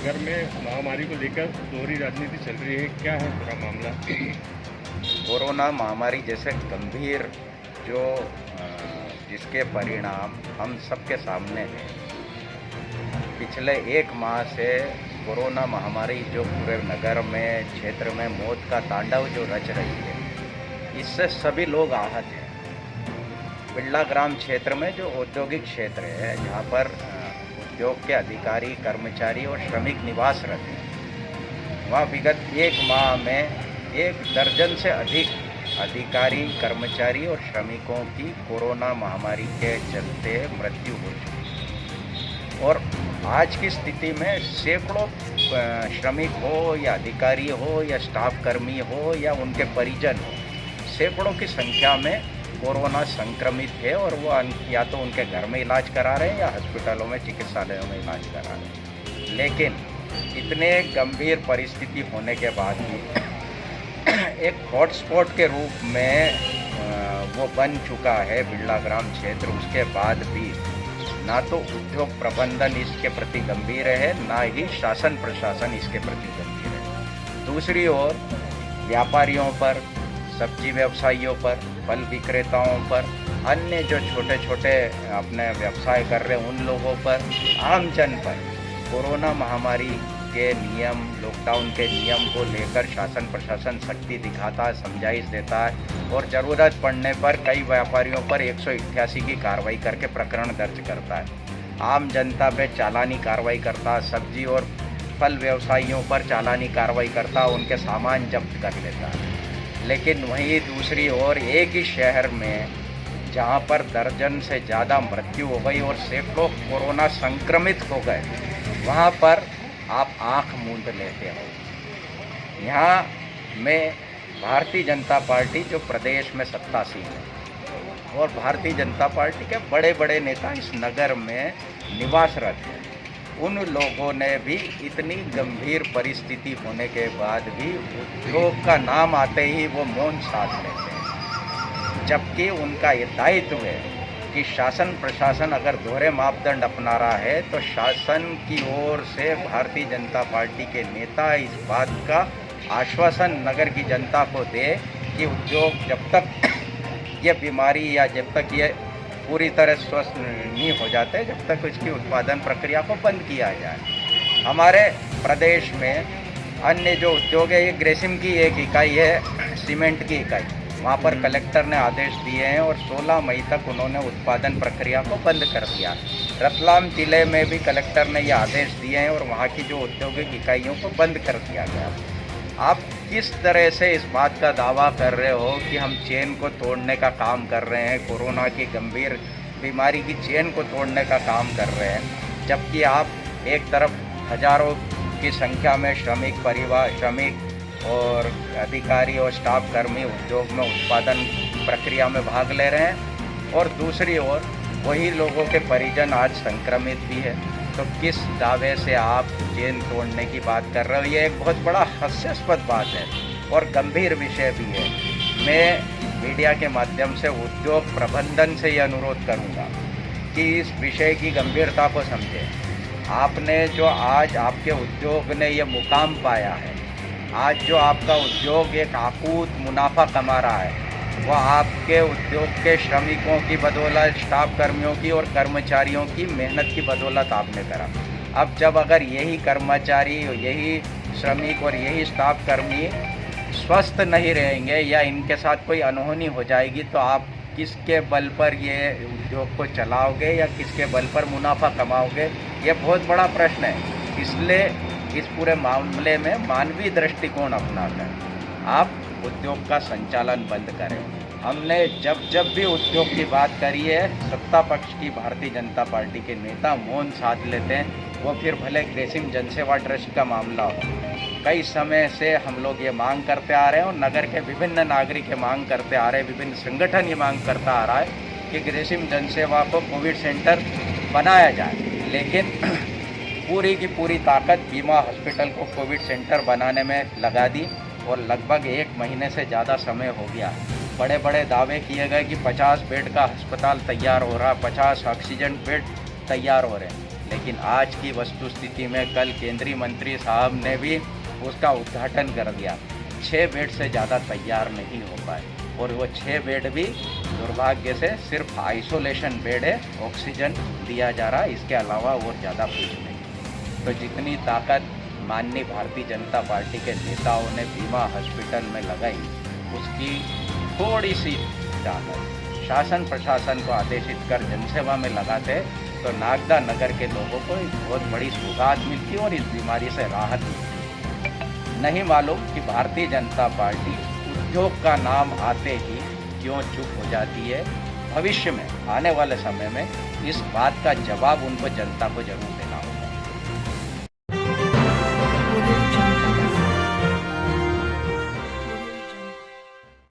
नगर में महामारी को लेकर दोहरी राजनीति चल रही है, क्या है पूरा मामला? कोरोना महामारी जैसे गंभीर जो जिसके परिणाम हम सबके सामने हैं। पिछले एक माह से कोरोना महामारी जो पूरे नगर में क्षेत्र में मौत का तांडव जो रच रही है, इससे सभी लोग आहत हैं। बिरला ग्राम क्षेत्र में जो औद्योगिक क्षेत्र है, जहाँ पर उद्योग के अधिकारी, कर्मचारी और श्रमिक निवास रहते हैं, वहाँ विगत एक माह में 1 दर्जन से अधिक अधिकारी, कर्मचारी और श्रमिकों की कोरोना महामारी के चलते मृत्यु हो चुकी। और आज की स्थिति में सैकड़ों श्रमिक हो या अधिकारी हो या स्टाफ कर्मी हो या उनके परिजन हो, सैकड़ों की संख्या में कोरोना संक्रमित है और वो या तो उनके घर में इलाज करा रहे हैं या हॉस्पिटलों में, चिकित्सालयों में इलाज करा रहे हैं। लेकिन इतने गंभीर परिस्थिति होने के बाद भी एक हॉटस्पॉट के रूप में वो बन चुका है बिरला ग्राम क्षेत्र। उसके बाद भी ना तो उद्योग प्रबंधन इसके प्रति गंभीर है, ना ही शासन प्रशासन इसके प्रति गंभीर है। दूसरी ओर व्यापारियों पर, सब्जी व्यवसायियों पर, फल विक्रेताओं पर, अन्य जो छोटे छोटे अपने व्यवसाय कर रहे हैं उन लोगों पर, आम जन पर कोरोना महामारी के नियम, लॉकडाउन के नियम को लेकर शासन प्रशासन सख्ती दिखाता है, समझाइश देता है और ज़रूरत पड़ने पर कई व्यापारियों पर 188 की कार्रवाई करके प्रकरण दर्ज करता है। आम जनता पे चालानी कार्रवाई करता है, सब्जी और फल व्यवसायियों पर चालानी कार्रवाई करता है, उनके सामान जब्त कर लेता है। लेकिन वहीं दूसरी ओर एक ही शहर में जहां पर दर्जन से ज़्यादा मृत्यु हो गई और सैकड़ों कोरोना संक्रमित हो गए, वहां पर आप आंख मूंद लेते हो। यहाँ में भारतीय जनता पार्टी जो प्रदेश में सत्तासीन है और भारतीय जनता पार्टी के बड़े बड़े नेता इस नगर में निवासरत हैं, उन लोगों ने भी इतनी गंभीर परिस्थिति होने के बाद भी उद्योग का नाम आते ही वो मौन साध लेते हैं। जबकि उनका ये दायित्व है कि शासन प्रशासन अगर दोहरे मापदंड अपना रहा है तो शासन की ओर से भारतीय जनता पार्टी के नेता इस बात का आश्वासन नगर की जनता को दे कि उद्योग जब तक ये बीमारी या जब तक ये पूरी तरह स्वस्थ नहीं हो जाते, जब तक उसकी उत्पादन प्रक्रिया को बंद किया जाए। हमारे प्रदेश में अन्य जो उद्योग है, ये ग्रेसिम की एक इकाई है, सीमेंट की इकाई, वहाँ पर कलेक्टर ने आदेश दिए हैं और 16 मई तक उन्होंने उत्पादन प्रक्रिया को बंद कर दिया। रतलाम जिले में भी कलेक्टर ने ये आदेश दिए हैं और वहाँ की जो औद्योगिक इकाइयों को बंद कर दिया गया। आप किस तरह से इस बात का दावा कर रहे हो कि हम चेन को तोड़ने का काम कर रहे हैं, कोरोना की गंभीर बीमारी की चेन को तोड़ने का काम कर रहे हैं, जबकि आप एक तरफ हजारों की संख्या में श्रमिक परिवार, श्रमिक और अधिकारी और स्टाफ कर्मी उद्योग में उत्पादन प्रक्रिया में भाग ले रहे हैं और दूसरी ओर वही लोगों के परिजन आज संक्रमित भी है। तो किस दावे से आप चेन तोड़ने की बात कर रहे हो? ये एक बहुत बड़ा हास्यास्पद बात है और गंभीर विषय भी है। मैं मीडिया के माध्यम से उद्योग प्रबंधन से ये अनुरोध करूंगा कि इस विषय की गंभीरता को समझें। आपने जो आज आपके उद्योग ने ये मुकाम पाया है, आज जो आपका उद्योग एक आकूत मुनाफा कमा रहा है, वह आपके उद्योग के श्रमिकों की बदौलत, स्टाफ कर्मियों की और कर्मचारियों की मेहनत की बदौलत आपने करा। अब जब अगर यही कर्मचारी, यही श्रमिक और यही स्टाफ कर्मी स्वस्थ नहीं रहेंगे या इनके साथ कोई अनहोनी हो जाएगी, तो आप किसके बल पर ये उद्योग को चलाओगे या किसके बल पर मुनाफा कमाओगे? ये बहुत बड़ा प्रश्न है। इसलिए इस पूरे मामले में मानवीय दृष्टिकोण अपनाकर आप उद्योग का संचालन बंद करें। हमने जब भी उद्योग की बात करी है, सत्ता पक्ष की भारतीय जनता पार्टी के नेता मौन साध लेते हैं। वो फिर भले ग्रेसिम जनसेवा ट्रस्ट का मामला हो, कई समय से हम लोग ये मांग करते आ रहे हैं और नगर के विभिन्न नागरिक ये मांग करते आ रहे हैं, विभिन्न संगठन ये मांग करता आ रहा है कि ग्रेसिम जनसेवा को कोविड सेंटर बनाया जाए। लेकिन पूरी की पूरी ताकत बीमा हॉस्पिटल को कोविड सेंटर बनाने में लगा दी और लगभग 1 महीने से ज़्यादा समय हो गया। बड़े बड़े दावे किए गए कि 50 बेड का अस्पताल तैयार हो रहा, 50 ऑक्सीजन बेड तैयार हो रहे हैं, लेकिन आज की वस्तुस्थिति में कल केंद्रीय मंत्री साहब ने भी उसका उद्घाटन कर दिया। 6 बेड से ज़्यादा तैयार नहीं हो पाए और वो 6 बेड भी दुर्भाग्य से सिर्फ आइसोलेशन बेड है, ऑक्सीजन दिया जा रहा है, इसके अलावा और ज़्यादा कुछ नहीं। तो जितनी ताकत माननीय भारतीय जनता पार्टी के नेताओं ने भीमा हॉस्पिटल में लगाई, उसकी थोड़ी सी ताकत शासन प्रशासन को आदेशित कर जनसेवा में लगाते तो नागदा नगर के लोगों को एक बहुत बड़ी सौगात मिलती और इस बीमारी से राहत मिलती। नहीं मालूम कि भारतीय जनता पार्टी उद्योग का नाम आते ही क्यों चुप हो जाती है। भविष्य में आने वाले समय में इस बात का जवाब उनको जनता को जरूर देना।